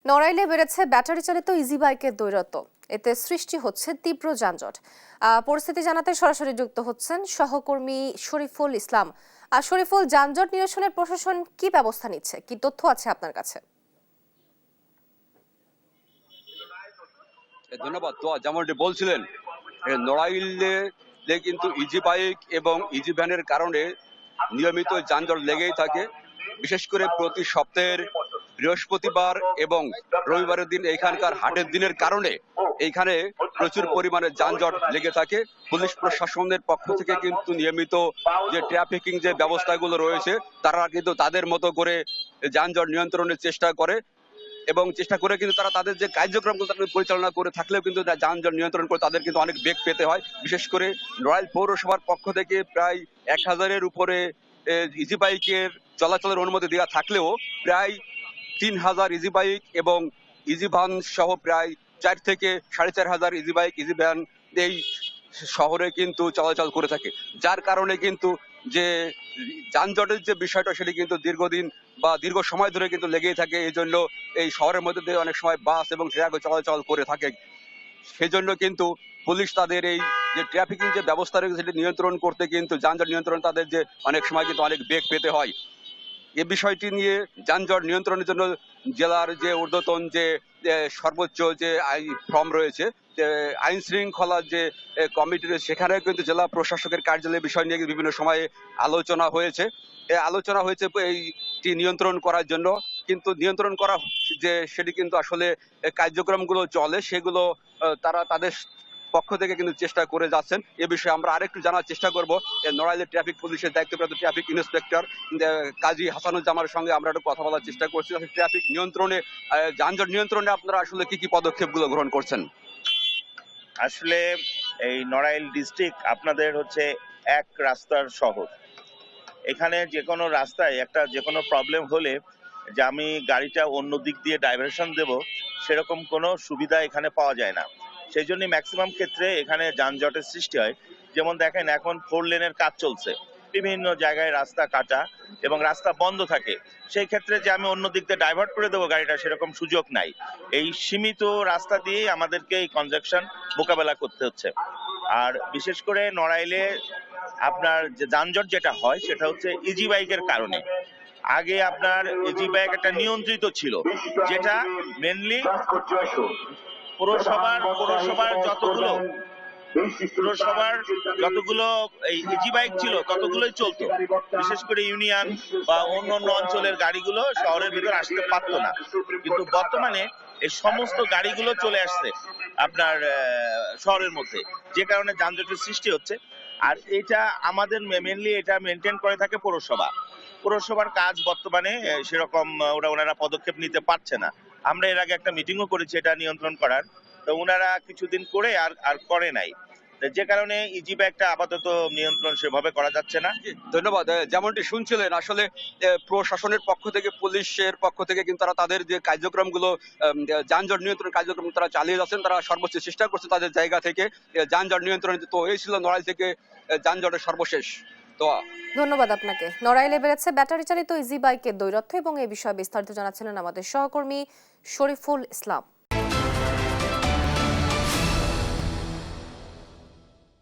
নড়াইলে বেড়েছে ব্যাটারি চালিত ইজি বাইকের দৌরাত্ম্য। এতে সৃষ্টি হচ্ছে তীব্র যানজট। পরিস্থিতি জানাতে সরাসরি যুক্ত হচ্ছেন সহকর্মী শরীফুল ইসলাম। শরীফুল, যানজট নিরসনে প্রশাসন কি ব্যবস্থা নিচ্ছে, কি তথ্য আছে আপনার কাছে? ধন্যবাদ। তো যেমনটি বলছিলেন, নড়াইলে কিন্তু ইজি বাইক এবং ইজি ভ্যানের কারণে নিয়মিত যানজট লেগেই থাকে। বিশেষ করে প্রতি সপ্তাহের বৃহস্পতিবার এবং রবিবারের দিন এখানকার হাটের দিনের কারণে এইখানে প্রচুর পরিমাণে যানজট লেগে থাকে। পুলিশ প্রশাসনের পক্ষ থেকে কিন্তু নিয়মিত যে ট্রাফিকিং যে ব্যবস্থাগুলো রয়েছে, তারা কিন্তু তাদের মতো করে যানজট নিয়ন্ত্রণের চেষ্টা করে এবং চেষ্টা করে কিন্তু তারা তাদের যে কার্যক্রমগুলো তারা পরিচালনা করে থাকলেও কিন্তু যানজট নিয়ন্ত্রণ করে তাদের কিন্তু অনেক বেগ পেতে হয়। বিশেষ করে নড়াইল পৌরসভার পক্ষ থেকে প্রায় 1000-এর উপরে ইজি বাইকের চলাচলের অনুমতি দেওয়া থাকলেও প্রায় 3000 ইজি বাইক এবং ইজি ভ্যান সহ প্রায় 4 থেকে 4500 ইজি বাইক ইজি ভ্যান এই শহরে কিন্তু চলাচল করে থাকে। যার কারণে কিন্তু যে যানজটের যে বিষয়টা সেটি কিন্তু দীর্ঘদিন বা দীর্ঘ সময় ধরে কিন্তু লেগেই থাকে। এই জন্য এই শহরের মধ্যে দিয়ে অনেক সময় বাস এবং ট্রাকও চলাচল করে থাকে। সেজন্য কিন্তু পুলিশ তাদের এই যে ট্রাফিকিং যে ব্যবস্থা রয়েছে সেটি নিয়ন্ত্রণ করতে কিন্তু যানজট নিয়ন্ত্রণ তাদের যে অনেক সময় কিন্তু অনেক বেগ পেতে হয়। এ বিষয়টি নিয়ে যানজট নিয়ন্ত্রণের জন্য জেলার যে ঊর্ধ্বতন যে সর্বোচ্চ যে ফর্ম রয়েছে, যে আইন শৃঙ্খলার যে কমিটি রয়েছে, সেখানে কিন্তু জেলা প্রশাসকের কার্যালয়ের বিষয় নিয়ে বিভিন্ন সময়ে আলোচনা হয়েছে। আলোচনা হয়েছে এইটি নিয়ন্ত্রণ করার জন্য, কিন্তু নিয়ন্ত্রণ করা যে সেটি কিন্তু আসলে কার্যক্রমগুলো চলে সেগুলো তারা তাদের পক্ষ থেকে কিন্তু চেষ্টা করে যাচ্ছেন। এ বিষয়ে আমরা আরেকটু জানার চেষ্টা করব নড়াইলের ট্রাফিক পুলিশের দায়িত্বপ্রাপ্ত ট্রাফিক ইন্সপেক্টর কাজী হাসানুজ্জামানের সঙ্গে আমরা একটু কথা বলার চেষ্টা করছি। ট্রাফিক নিয়ন্ত্রণে যানজট নিয়ন্ত্রণে আপনারা আসলে কি কি পদক্ষেপগুলো গ্রহণ করছেন? আসলে এই নড়াইল ডিস্ট্রিক্ট আপনাদের হচ্ছে এক রাস্তার শহর। এখানে যে কোনো রাস্তায় একটা যে কোনো প্রবলেম হলে যে আমি গাড়িটা অন্য দিক দিয়ে ডাইভারশন দেব, সেরকম কোনো সুবিধা এখানে পাওয়া যায় না। সেই জন্য ম্যাক্সিমাম ক্ষেত্রে এখানে যানজটের সৃষ্টি হয়। যেমন দেখেন, এখন 4 লেনের কাজ চলছে, বিভিন্ন জায়গায় রাস্তা কাটা এবং রাস্তা বন্ধ থাকে। সেই ক্ষেত্রে যে আমি অন্য দিক দিয়ে ডাইভার্ট করে দেবো গাড়িটা, সেরকম সুযোগ নাই। এই সীমিত রাস্তা দিয়েই আমাদেরকে এই কনজাকশন মোকাবেলা করতে হচ্ছে। আর বিশেষ করে নড়াইলে আপনার যে যানজট যেটা হয় সেটা হচ্ছে ইজি বাইকের কারণে। আগে আপনার ইজি বাইক একটা নিয়ন্ত্রিত ছিল, যেটা মেনলি পৌরসভার যতগুলো এই ইজি বাইক ছিল ততগুলোই চলতো। বিশেষ করে ইউনিয়ন বা অন্য অন্য অঞ্চলের গাড়িগুলো শহরের ভিতর আসতে পারতো না। কিন্তু বর্তমানে এই সমস্ত গাড়িগুলো চলে আসছে আপনার শহরের মধ্যে, যে কারণে যানজটের সৃষ্টি হচ্ছে। আর এটা আমাদের মেনলি এটা মেনটেন করে থাকে পৌরসভার কাজ বর্তমানে সেরকম ওনারা পদক্ষেপ নিতে পারছে না। আমরা এর আগে একটা মিটিংও করেছি এটা নিয়ন্ত্রণ করার, তো ওনারা কিছুদিন করে আর করে নাই, যে কারণে ইজি ব্যাগটা আপাতত নিয়ন্ত্রণ সেভাবে করা যাচ্ছে না। ধন্যবাদ। যেমনটি শুনছিলেন, আসলে প্রশাসনের পক্ষ থেকে পুলিশের পক্ষ থেকে কিন্তু তারা তাদের যে কার্যক্রমগুলো যানজট নিয়ন্ত্রণ কার্যক্রম তারা চালিয়ে যাচ্ছেন, তারা সর্বোচ্চ চেষ্টা করছে তাদের জায়গা থেকে যানজট নিয়ন্ত্রণ। তো এই ছিল নড়াইল থেকে যানজটের সর্বশেষ। তো ধন্যবাদ আপনাকে। নড়াইলে বেড়েছে ব্যাটারি চালিত ইজি বাইকের দৌরাত্ম্য এবং এই বিষয়ে বিস্তারিত জানাচ্ছিলেন আমাদের সহকর্মী শরীফুল ইসলাম।